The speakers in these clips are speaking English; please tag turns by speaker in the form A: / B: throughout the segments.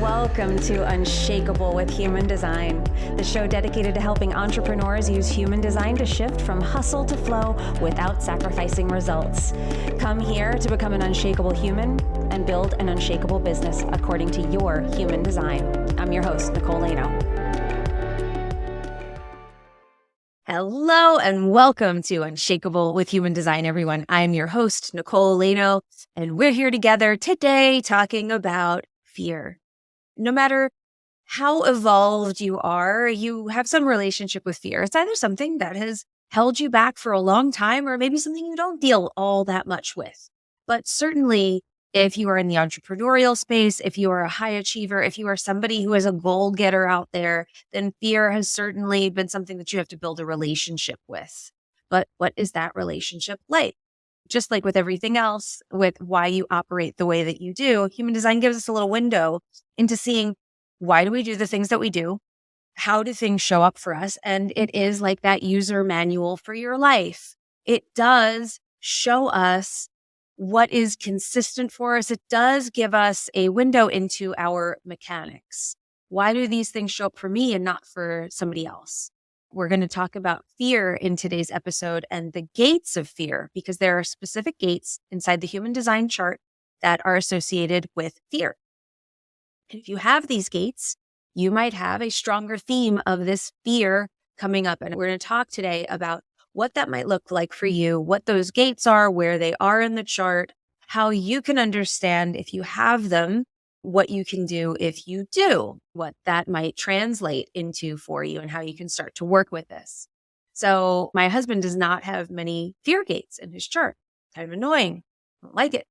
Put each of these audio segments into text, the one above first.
A: Welcome to Unshakable with Human Design, the show dedicated to helping entrepreneurs use human design to shift from hustle to flow without sacrificing results. Come here to become an unshakable human and build an unshakable business according to your human design. I'm your host, Nicole Laino. Hello and welcome to Unshakable with Human Design, everyone. I'm your host, Nicole Laino, and we're here together today talking about fear. No matter how evolved you are, you have some relationship with fear. It's either something that has held you back for a long time or maybe something you don't deal all that much with. But certainly, if you are in the entrepreneurial space, if you are a high achiever, if you are somebody who is a goal getter out there, then fear has certainly been something that you have to build a relationship with. But what is that relationship like? Just like with everything else, with why you operate the way that you do, human design gives us a little window into seeing why do we do the things that we do? How do things show up for us? And it is like that user manual for your life. It does show us what is consistent for us. It does give us a window into our mechanics. Why do these things show up for me and not for somebody else? We're going to talk about fear in today's episode and the gates of fear, because there are specific gates inside the human design chart that are associated with fear. And if you have these gates, you might have a stronger theme of this fear coming up. And we're going to talk today about what that might look like for you, what those gates are, where they are in the chart, how you can understand if you have them, what you can do if you do, what that might translate into for you and how you can start to work with this. So my husband does not have many fear gates in his chart. Kind of annoying. I don't like it.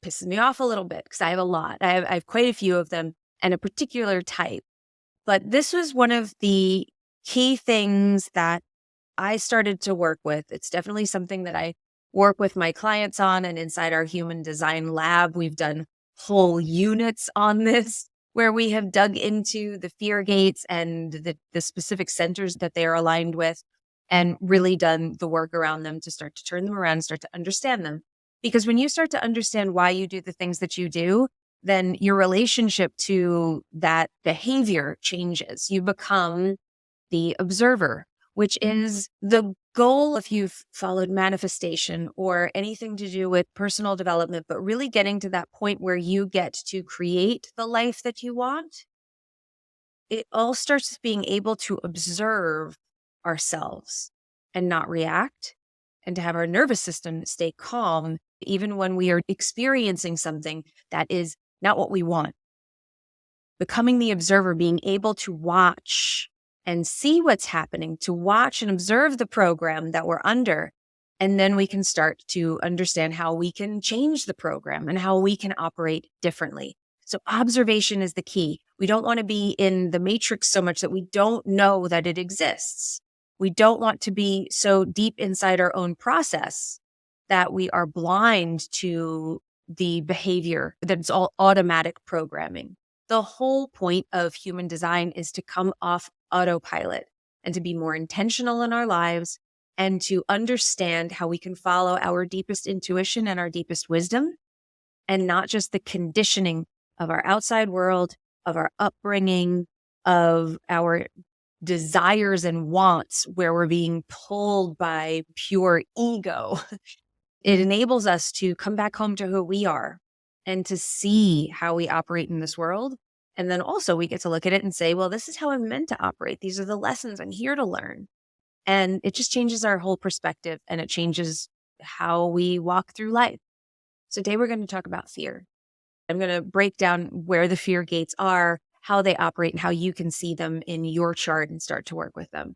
A: Pisses me off a little bit because I have a lot. I have quite a few of them and a particular type. But this was one of the key things that I started to work with. It's definitely something that I work with my clients on, and inside our human design lab, we've done whole units on this where we have dug into the fear gates and the specific centers that they are aligned with and really done the work around them to start to turn them around and start to understand them. Because when you start to understand why you do the things that you do, then your relationship to that behavior changes. You become the observer, which is the goal if you've followed manifestation or anything to do with personal development, but really getting to that point where you get to create the life that you want. It all starts with being able to observe ourselves and not react, and to have our nervous system stay calm, even when we are experiencing something that is not what we want. Becoming the observer, being able to watch and see what's happening, to watch and observe the program that we're under. And then we can start to understand how we can change the program and how we can operate differently. So observation is the key. We don't want to be in the matrix so much that we don't know that it exists. We don't want to be so deep inside our own process that we are blind to the behavior that's all automatic programming. The whole point of human design is to come off autopilot and to be more intentional in our lives and to understand how we can follow our deepest intuition and our deepest wisdom, and not just the conditioning of our outside world, of our upbringing, of our desires and wants, where we're being pulled by pure ego. It enables us to come back home to who we are and to see how we operate in this world. And then also we get to look at it and say, well, this is how I'm meant to operate. These are the lessons I'm here to learn. And it just changes our whole perspective, and it changes how we walk through life. So today we're going to talk about fear. I'm going to break down where the fear gates are, how they operate, and how you can see them in your chart and start to work with them.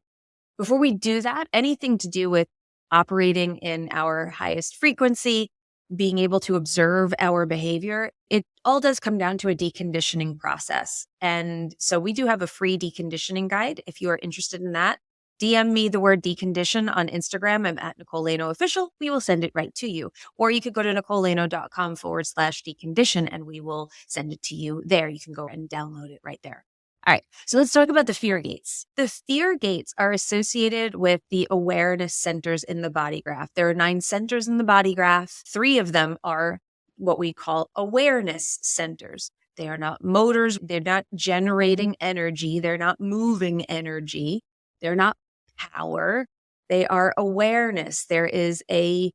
A: Before we do that, anything to do with operating in our highest frequency, being able to observe our behavior, it all does come down to a deconditioning process. And so we do have a free deconditioning guide. If you are interested in that, DM me the word decondition on Instagram. I'm at Nicole Laino Official. We will send it right to you. Or you could go to NicoleLaino.com/decondition and we will send it to you there. You can go and download it right there. All right, so let's talk about the fear gates. The fear gates are associated with the awareness centers in the body graph. There are 9 centers in the body graph. 3 of them are what we call awareness centers. They are not motors. They're not generating energy. They're not moving energy. They're not power. They are awareness. There is a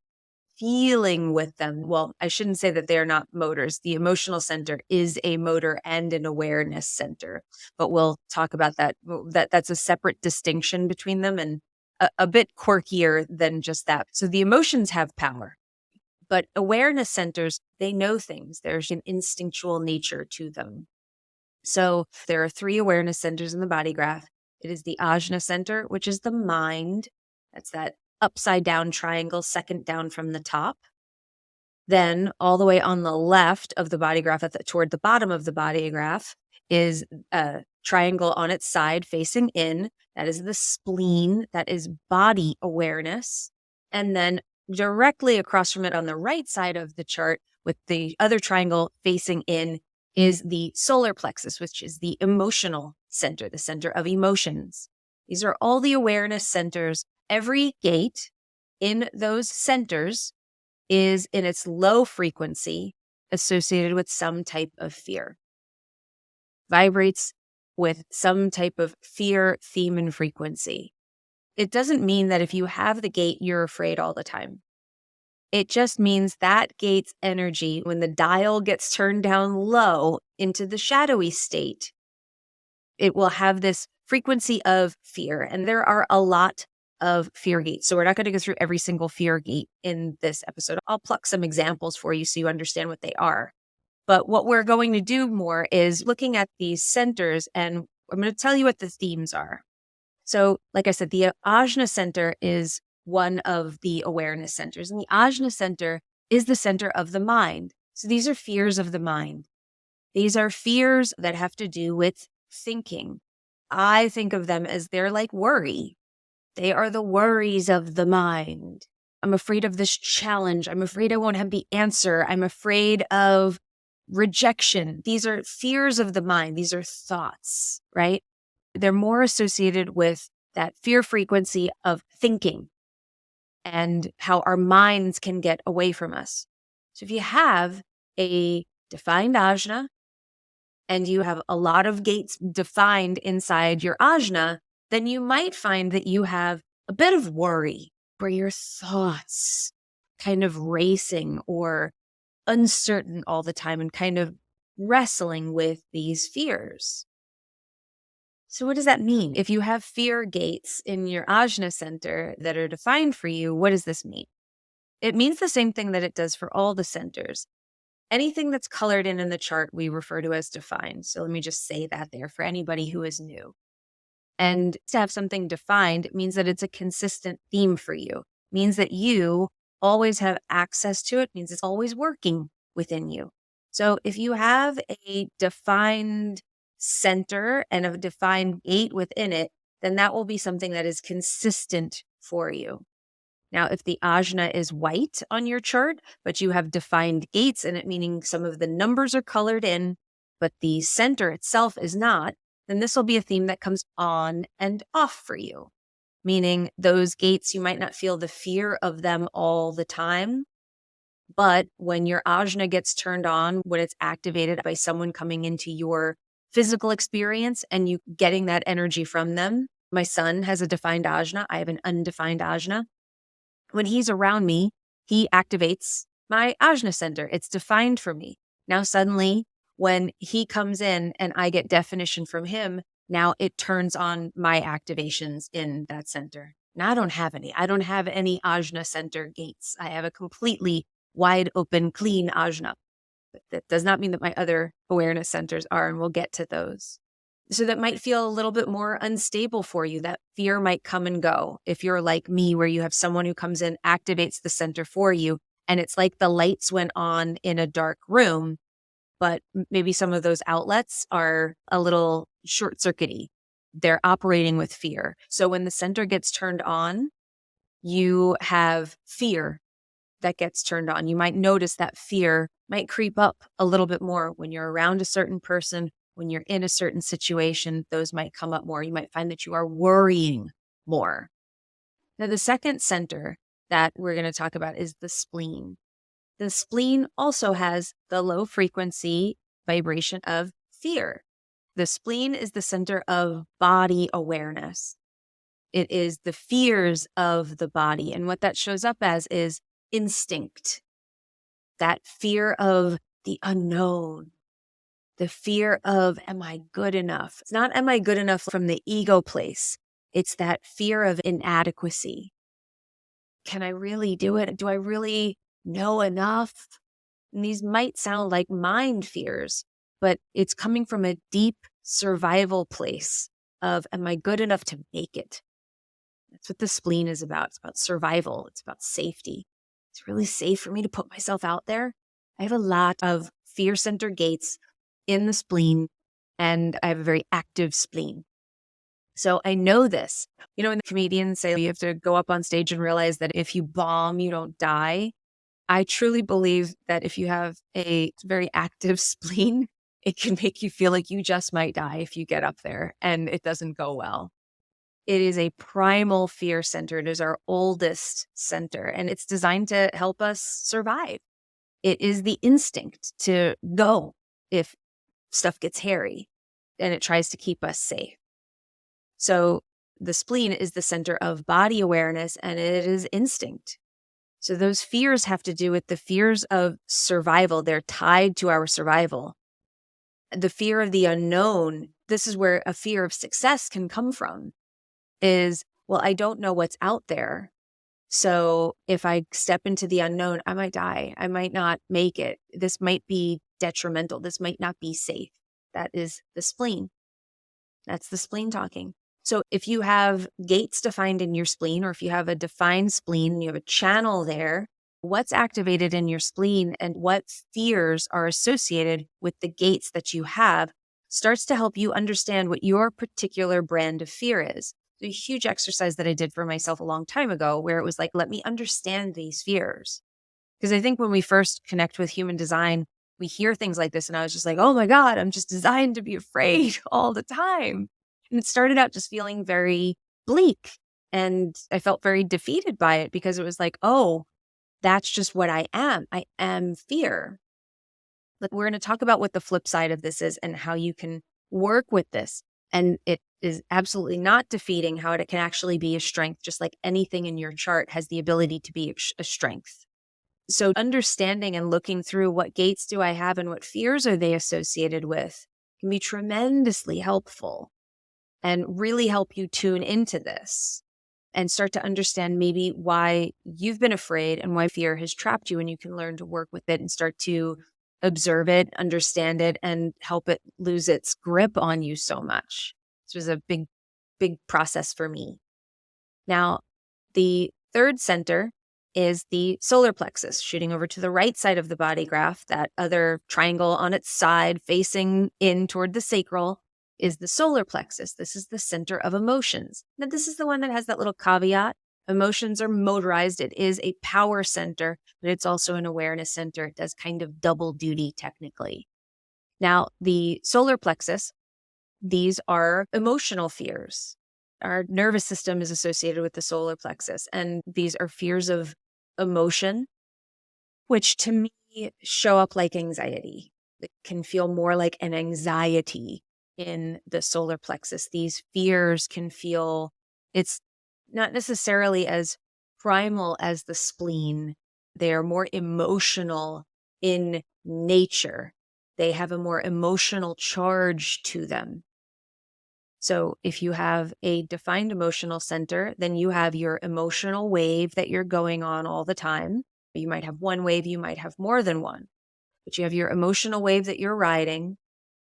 A: feeling with them. Well, I shouldn't say that they are not motors. The emotional center is a motor and an awareness center, but we'll talk about that. That's a separate distinction between them and a bit quirkier than just that. So the emotions have power, but awareness centers, they know things. There's an instinctual nature to them. So there are 3 awareness centers in the body graph. It is the Ajna Center, which is the mind. That's that upside down triangle, second down from the top. Then all the way on the left of the body graph, toward the bottom of the body graph, is a triangle on its side facing in. That is the spleen. That is body awareness. And then directly across from it on the right side of the chart with the other triangle facing in is the solar plexus, which is the emotional center, the center of emotions. These are all the awareness centers. Every gate in those centers is in its low frequency associated with some type of fear, vibrates with some type of fear, theme, and frequency. It doesn't mean that if you have the gate, you're afraid all the time. It just means that gate's energy, when the dial gets turned down low into the shadowy state, it will have this frequency of fear. And there are a lot of fear gates. So we're not going to go through every single fear gate in this episode. I'll pluck some examples for you so you understand what they are. But what we're going to do more is looking at these centers, and I'm going to tell you what the themes are. So like I said, the Ajna Center is one of the awareness centers, and the Ajna Center is the center of the mind. So these are fears of the mind. These are fears that have to do with thinking. I think of them as they're like worry. They are the worries of the mind. I'm afraid of this challenge. I'm afraid I won't have the answer. I'm afraid of rejection. These are fears of the mind. These are thoughts, right? They're more associated with that fear frequency of thinking and how our minds can get away from us. So if you have a defined ajna and you have a lot of gates defined inside your ajna, then you might find that you have a bit of worry where your thoughts kind of racing or uncertain all the time and kind of wrestling with these fears. So what does that mean? If you have fear gates in your Ajna Center that are defined for you, what does this mean? It means the same thing that it does for all the centers. Anything that's colored in the chart, we refer to as defined. So let me just say that there for anybody who is new. And to have something defined means that it's a consistent theme for you. It means that you always have access to it. It means it's always working within you. So if you have a defined center and a defined gate within it, then that will be something that is consistent for you. Now, if the ajna is white on your chart, but you have defined gates in it, meaning some of the numbers are colored in, but the center itself is not, then this will be a theme that comes on and off for you. Meaning those gates, you might not feel the fear of them all the time, but when your ajna gets turned on, when it's activated by someone coming into your physical experience and you getting that energy from them. My son has a defined ajna. I have an undefined ajna. When he's around me, he activates my Ajna Center. It's defined for me. Now, suddenly, when he comes in and I get definition from him, now it turns on my activations in that center. Now, I don't have any. I don't have any Ajna Center gates. I have a completely wide open, clean Ajna. But that does not mean that my other awareness centers are, and we'll get to those. So that might feel a little bit more unstable for you. That fear might come and go. If you're like me, where you have someone who comes in, activates the center for you, and it's like the lights went on in a dark room, but maybe some of those outlets are a little short-circuity. They're operating with fear. So when the center gets turned on, you have fear that gets turned on. You might notice that fear might creep up a little bit more when you're around a certain person. When you're in a certain situation, those might come up more. You might find that you are worrying more. Now, the second center that we're going to talk about is the spleen. The spleen also has the low frequency, vibration of fear. The spleen is the center of body awareness. It is the fears of the body. And what that shows up as is instinct, that fear of the unknown, the fear of, am I good enough? It's not, am I good enough from the ego place? It's that fear of inadequacy. Can I really do it? Do I really know enough? And these might sound like mind fears, but it's coming from a deep survival place of, am I good enough to make it? That's what the spleen is about. It's about survival. It's about safety. It's really safe for me to put myself out there. I have a lot of fear center gates in the spleen, and I have a very active spleen. So I know this. You know, when the comedians say you have to go up on stage and realize that if you bomb, you don't die. I truly believe that if you have a very active spleen, it can make you feel like you just might die if you get up there and it doesn't go well. It is a primal fear center. It is our oldest center, and it's designed to help us survive. It is the instinct to go if stuff gets hairy, and it tries to keep us safe. So the spleen is the center of body awareness, and it is instinct. So those fears have to do with the fears of survival. They're tied to our survival. The fear of the unknown, this is where a fear of success can come from, is, well, I don't know what's out there. So if I step into the unknown, I might die. I might not make it. This might be detrimental. This might not be safe. That is the spleen. That's the spleen talking. So if you have gates defined in your spleen, or if you have a defined spleen and you have a channel there, what's activated in your spleen and what fears are associated with the gates that you have starts to help you understand what your particular brand of fear is. A huge exercise that I did for myself a long time ago, where it was like, let me understand these fears. Because I think when we first connect with human design, we hear things like this, and I was just like, oh my God, I'm just designed to be afraid all the time. And it started out just feeling very bleak. And I felt very defeated by it, because it was like, oh, that's just what I am. I am fear. But we're going to talk about what the flip side of this is and how you can work with this. And it is absolutely not defeating, how it can actually be a strength, just like anything in your chart has the ability to be a strength. So understanding and looking through what gates do I have and what fears are they associated with can be tremendously helpful and really help you tune into this and start to understand maybe why you've been afraid and why fear has trapped you, and you can learn to work with it and start to observe it, understand it, and help it lose its grip on you so much. This was a big, big process for me. Now, the third center is the solar plexus, shooting over to the right side of the body graph. That other triangle on its side facing in toward the sacral is the solar plexus. This is the center of emotions. Now, this is the one that has that little caveat. Emotions are motorized. It is a power center, but it's also an awareness center. It does kind of double duty technically. Now, the solar plexus, these are emotional fears. Our nervous system is associated with the solar plexus, and these are fears of emotion, which to me show up like anxiety. It can feel more like an anxiety in the solar plexus. These fears can feel, it's not necessarily as primal as the spleen. They are more emotional in nature. They have a more emotional charge to them. So if you have a defined emotional center, then you have your emotional wave that you're going on all the time. You might have one wave, you might have more than one, but you have your emotional wave that you're riding.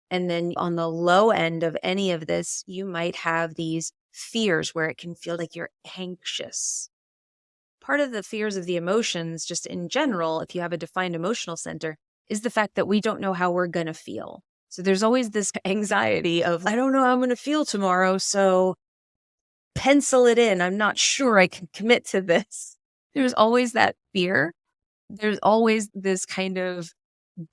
A: And then on the low end of any of this, you might have these fears where it can feel like you're anxious. Part of the fears of the emotions, just in general, if you have a defined emotional center, is the fact that we don't know how we're going to feel. So there's always this anxiety of, I don't know how I'm going to feel tomorrow, so pencil it in. I'm not sure I can commit to this. There's always that fear. There's always this kind of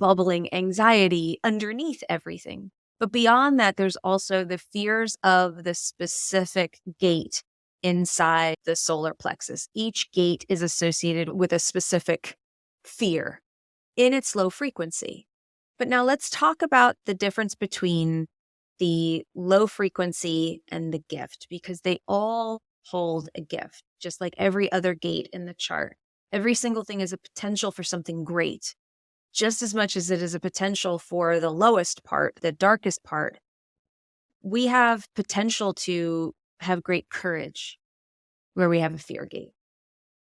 A: bubbling anxiety underneath everything. But beyond that, there's also the fears of the specific gate inside the solar plexus. Each gate is associated with a specific fear in its low frequency. But now let's talk about the difference between the low frequency and the gift, because they all hold a gift, just like every other gate in the chart. Every single thing is a potential for something great, just as much as it is a potential for the lowest part, the darkest part. We have potential to have great courage where we have a fear gate.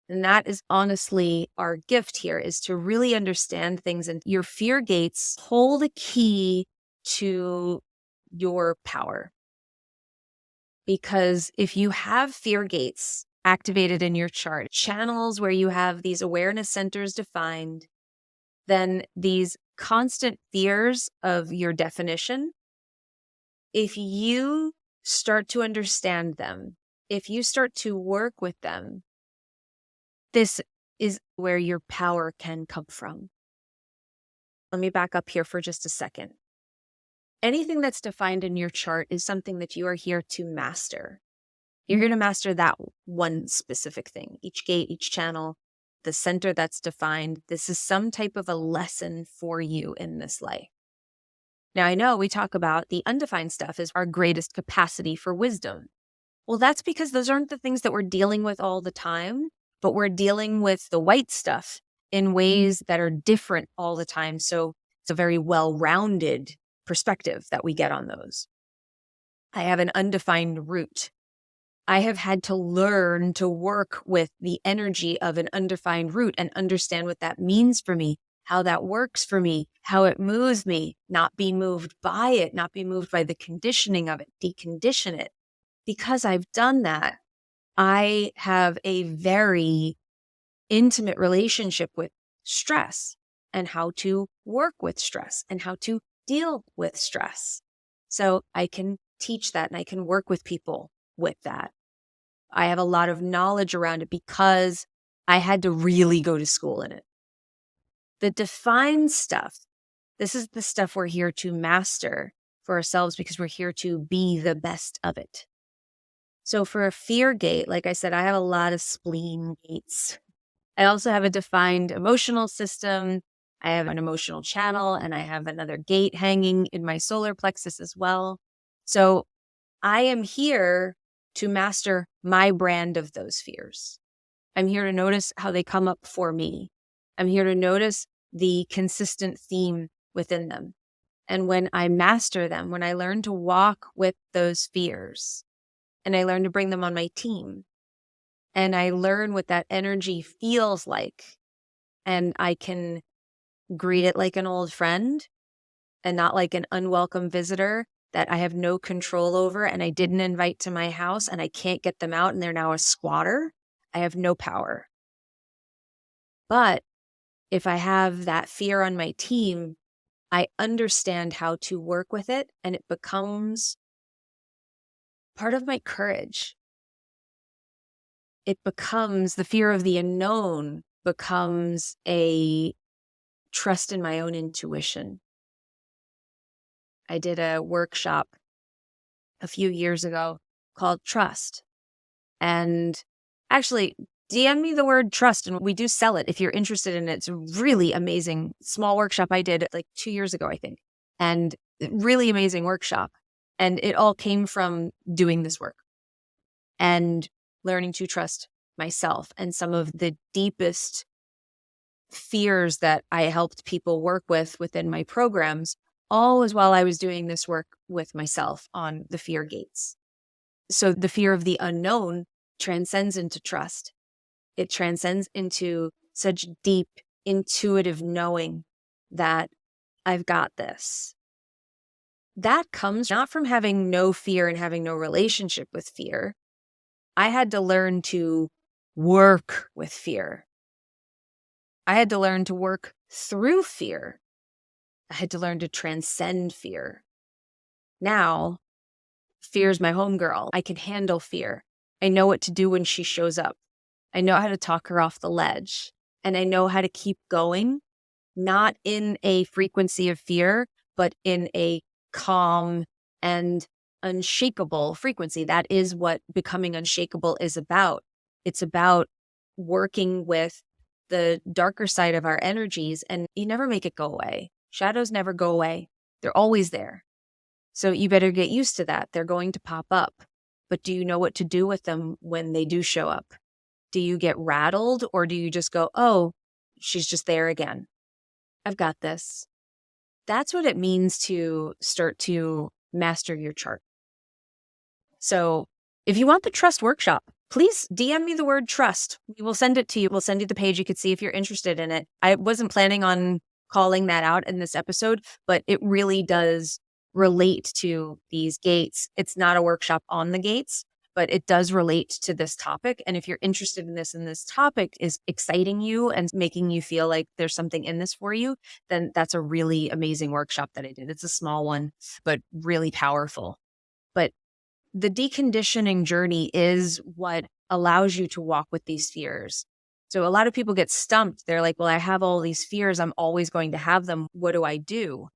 A: And that is honestly our gift here, is to really understand things. And your fear gates hold a key to your power. Because if you have fear gates activated in your chart, channels where you have these awareness centers defined, then these constant fears of your definition, if you start to understand them, if you start to work with them, this is where your power can come from. Let me back up here for just a second. Anything that's defined in your chart is something that you are here to master. You're here to master that one specific thing. Each gate, each channel, the center that's defined. This is some type of a lesson for you in this life. Now, I know we talk about the undefined stuff as our greatest capacity for wisdom. Well, that's because those aren't the things that we're dealing with all the time, but we're dealing with the white stuff in ways that are different all the time. So it's a very well-rounded perspective that we get on those. I have an undefined root. I have had to learn to work with the energy of an undefined root and understand what that means for me, how that works for me, how it moves me, not be moved by it, not be moved by the conditioning of it, decondition it. Because I've done that, I have a very intimate relationship with stress and how to work with stress and how to deal with stress. So I can teach that and I can work with people with that. I have a lot of knowledge around it because I had to really go to school in it. The defined stuff, this is the stuff we're here to master for ourselves because we're here to be the best of it. So for a fear gate, like I said, I have a lot of spleen gates. I also have a defined emotional system. I have an emotional channel and I have another gate hanging in my solar plexus as well. So I am here to master my brand of those fears. I'm here to notice how they come up for me. I'm here to notice the consistent theme within them. And when I master them, when I learn to walk with those fears, and I learn to bring them on my team, and I learn what that energy feels like, and I can greet it like an old friend and not like an unwelcome visitor that I have no control over and I didn't invite to my house and I can't get them out and they're now a squatter. I have no power. But if I have that fear on my team, I understand how to work with it and it becomes part of my courage. It becomes the fear of the unknown, becomes a trust in my own intuition. I did a workshop a few years ago called Trust. And actually, DM me the word trust and we do sell it if you're interested in it. It's a really amazing small workshop I did like 2 years ago, I think. And really amazing workshop. And it all came from doing this work and learning to trust myself. And some of the deepest fears that I helped people work with within my programs, all was while I was doing this work with myself on the fear gates. So the fear of the unknown transcends into trust. It transcends into such deep, intuitive knowing that I've got this. That comes not from having no fear and having no relationship with fear. I had to learn to work with fear. I had to learn to work through fear. I had to learn to transcend fear. Now, fear is my homegirl. I can handle fear. I know what to do when she shows up. I know how to talk her off the ledge. And I know how to keep going, not in a frequency of fear, but in a calm and unshakable frequency. That is what becoming unshakable is about. It's about working with the darker side of our energies, and you never make it go away. Shadows never go away. They're always there. So you better get used to that. They're going to pop up. But do you know what to do with them when they do show up? Do you get rattled, or do you just go, oh, she's just there again? I've got this. That's what it means to start to master your chart. So if you want the trust workshop, please DM me the word trust. We will send it to you. We'll send you the page. You could see if you're interested in it. I wasn't planning on calling that out in this episode, but it really does relate to these gates. It's not a workshop on the gates, but it does relate to this topic. And if you're interested in this and this topic is exciting you and making you feel like there's something in this for you, then that's a really amazing workshop that I did. It's a small one, but really powerful. But the deconditioning journey is what allows you to walk with these fears. So a lot of people get stumped. They're like, well, I have all these fears. I'm always going to have them. What do I do?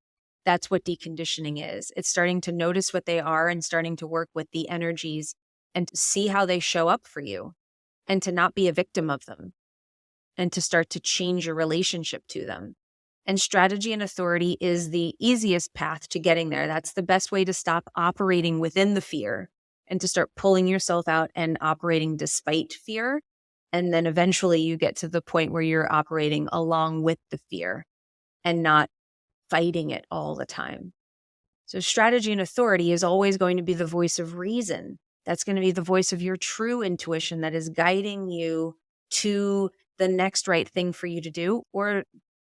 A: That's what deconditioning is. It's starting to notice what they are and starting to work with the energies and to see how they show up for you and to not be a victim of them and to start to change your relationship to them. And strategy and authority is the easiest path to getting there. That's the best way to stop operating within the fear and to start pulling yourself out and operating despite fear. And then eventually you get to the point where you're operating along with the fear and not fighting it all the time. So strategy and authority is always going to be the voice of reason. That's going to be the voice of your true intuition that is guiding you to the next right thing for you to do or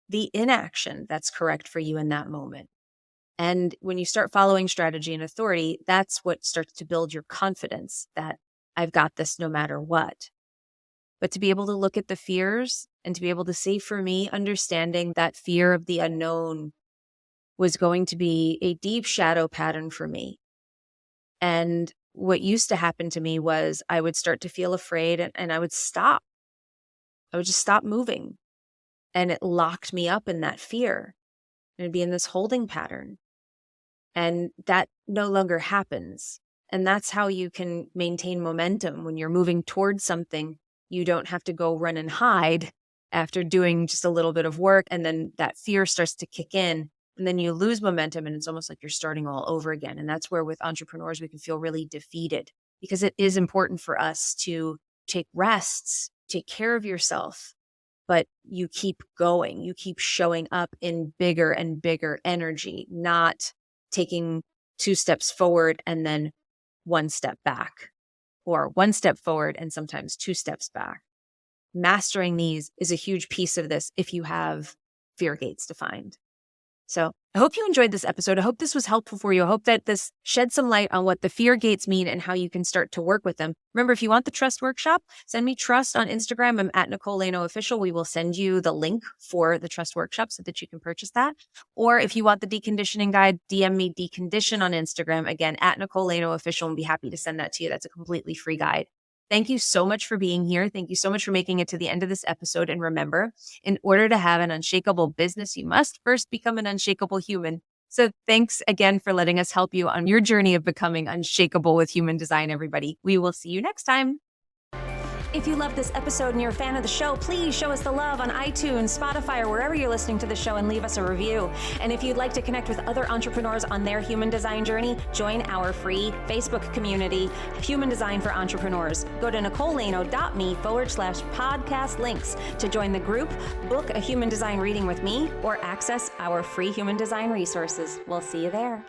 A: the inaction that's correct for you in that moment. And when you start following strategy and authority, that's what starts to build your confidence that I've got this no matter what. But to be able to look at the fears and to be able to say, for me, understanding that fear of the unknown was going to be a deep shadow pattern for me. And what used to happen to me was I would start to feel afraid and I would stop. I would just stop moving. And it locked me up in that fear. And it'd be in this holding pattern. And that no longer happens. And that's how you can maintain momentum when you're moving towards something. You don't have to go run and hide after doing just a little bit of work. And then that fear starts to kick in. And then you lose momentum and it's almost like you're starting all over again. And that's where with entrepreneurs, we can feel really defeated because it is important for us to take rests, take care of yourself, but you keep going. You keep showing up in bigger and bigger energy, not taking 2 steps forward and then 1 step back, or 1 step forward and sometimes 2 steps back. Mastering these is a huge piece of this if you have fear gates defined. So I hope you enjoyed this episode. I hope this was helpful for you. I hope that this shed some light on what the fear gates mean and how you can start to work with them. Remember, if you want the trust workshop, send me trust on Instagram. I'm at Nicole Laino Official. We will send you the link for the trust workshop so that you can purchase that. Or if you want the deconditioning guide, DM me decondition on Instagram. Again, at Nicole Laino Official, and be happy to send that to you. That's a completely free guide. Thank you so much for being here. Thank you so much for making it to the end of this episode. And remember, in order to have an unshakable business, you must first become an unshakable human. So thanks again for letting us help you on your journey of becoming unshakable with human design, everybody. We will see you next time.
B: If you love this episode and you're a fan of the show, please show us the love on iTunes, Spotify, or wherever you're listening to the show and leave us a review. And if you'd like to connect with other entrepreneurs on their human design journey, join our free Facebook community, Human Design for Entrepreneurs. Go to NicoleLaino.me/podcast links to join the group, book a human design reading with me, or access our free human design resources. We'll see you there.